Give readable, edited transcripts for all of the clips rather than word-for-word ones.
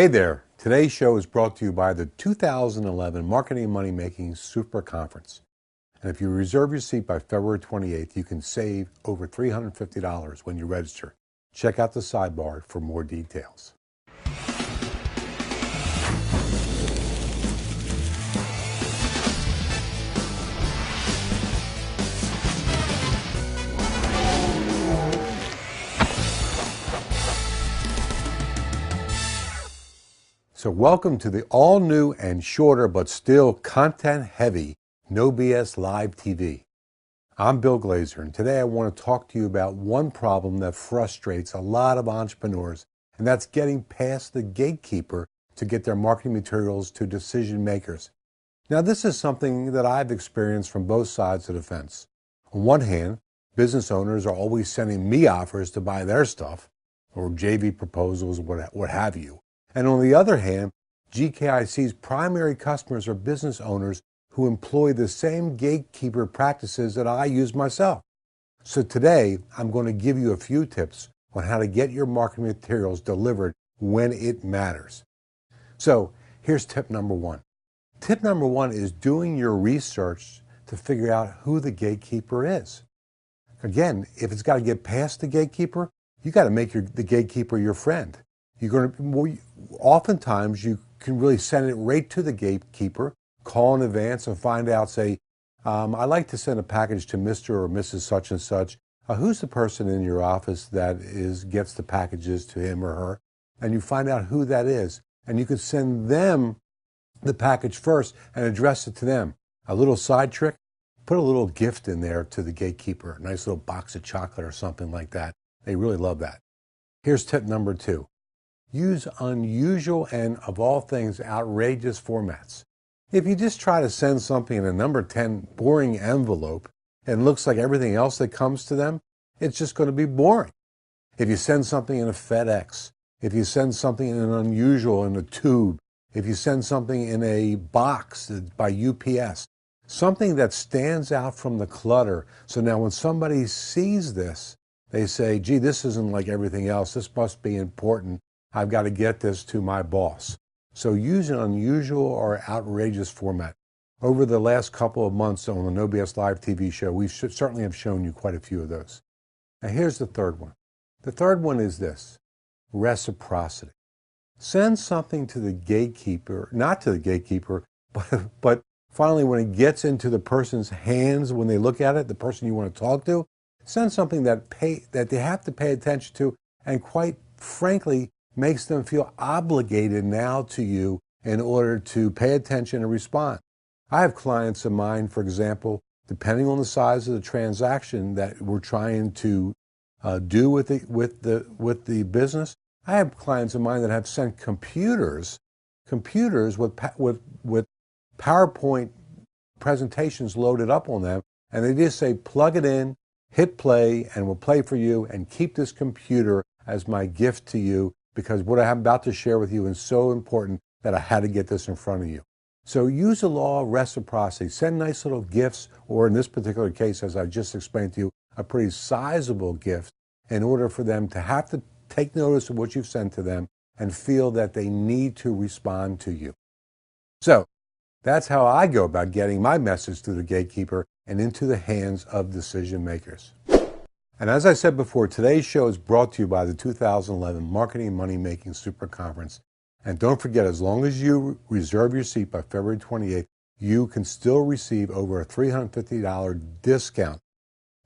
Hey there, today's show is brought to you by the 2011 Marketing Money Making Super Conference. And if you reserve your seat by February 28th, you can save over $350 when you register. Check out the sidebar for more details. So welcome to the all-new and shorter but still content-heavy No B.S. Live TV. I'm Bill Glazer, and today I want to talk to you about one problem that frustrates a lot of entrepreneurs, and that's getting past the gatekeeper to get their marketing materials to decision makers. Now, this is something that I've experienced from both sides of the fence. On one hand, business owners are always sending me offers to buy their stuff, or JV proposals, what have you. And on the other hand, GKIC's primary customers are business owners who employ the same gatekeeper practices that I use myself. So today, I'm going to give you a few tips on how to get your marketing materials delivered when it matters. So here's tip number one. Tip number one is doing your research to figure out who the gatekeeper is. Again, if it's got to get past the gatekeeper, you got to make the gatekeeper your friend. Oftentimes you can really send it right to the gatekeeper, call in advance and find out, say, I'd like to send a package to Mr. or Mrs. such and such. Who's the person in your office that gets the packages to him or her? And you find out who that is. And you can send them the package first and address it to them. A little side trick, put a little gift in there to the gatekeeper, a nice little box of chocolate or something like that. They really love that. Here's tip number two. Use unusual and, of all things, outrageous formats. If you just try to send something in a number 10 boring envelope and it looks like everything else that comes to them, it's just going to be boring. If you send something in a FedEx, if you send something in an unusual in a tube, if you send something in a box by UPS, something that stands out from the clutter. So now when somebody sees this, they say, gee, this isn't like everything else. This must be important. I've got to get this to my boss. So use an unusual or outrageous format. Over the last couple of months on the No B.S. Live TV show, we certainly have shown you quite a few of those. Now here's the third one. The third one is this, reciprocity. Send something to the gatekeeper, not to the gatekeeper, but finally when it gets into the person's hands, when they look at it, the person you want to talk to, send something that they have to pay attention to and quite frankly, makes them feel obligated now to you in order to pay attention and respond. I have clients of mine, for example, depending on the size of the transaction that we're trying to do with the business, I have clients of mine that have sent computers with PowerPoint presentations loaded up on them, and they just say, plug it in, hit play, and we'll play for you, and keep this computer as my gift to you, because what I'm about to share with you is so important that I had to get this in front of you. So use the law of reciprocity. Send nice little gifts, or in this particular case, as I just explained to you, a pretty sizable gift in order for them to have to take notice of what you've sent to them and feel that they need to respond to you. So that's how I go about getting my message to the gatekeeper and into the hands of decision makers. And as I said before, today's show is brought to you by the 2011 Marketing Money Making Super Conference. And don't forget, as long as you reserve your seat by February 28th, you can still receive over a $350 discount.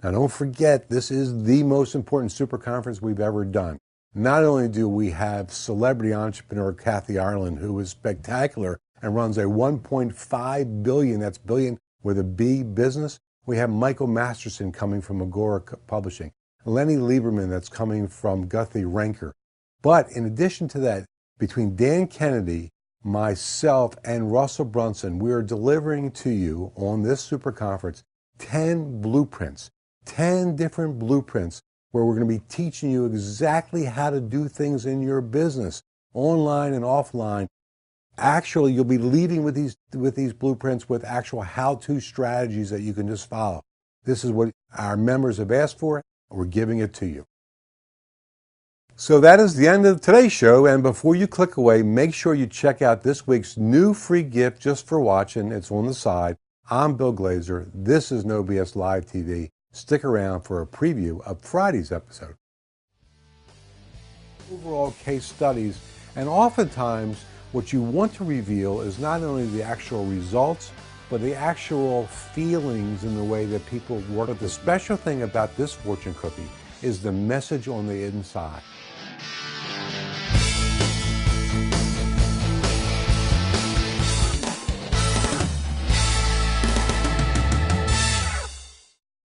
Now don't forget, this is the most important super conference we've ever done. Not only do we have celebrity entrepreneur Kathy Ireland, who is spectacular and runs a $1.5 billion, that's billion with a B, business. We have Michael Masterson coming from Agora Publishing, Lenny Lieberman that's coming from Guthrie Renker. But in addition to that, between Dan Kennedy, myself, and Russell Brunson, we are delivering to you on this super conference 10 blueprints, 10 different blueprints where we're going to be teaching you exactly how to do things in your business, online and offline. Actually, you'll be leaving with these blueprints with actual how-to strategies that you can just follow. This is what our members have asked for. We're giving it to you. So that is the end of today's show, and before you click away, make sure you check out this week's new free gift just for watching. It's on the side. I'm Bill Glazer. This is No B.S. Live TV. Stick around for a preview of Friday's episode. Overall case studies, and oftentimes what you want to reveal is not only the actual results, but the actual feelings in the way that people work. But the special thing about this fortune cookie is the message on the inside.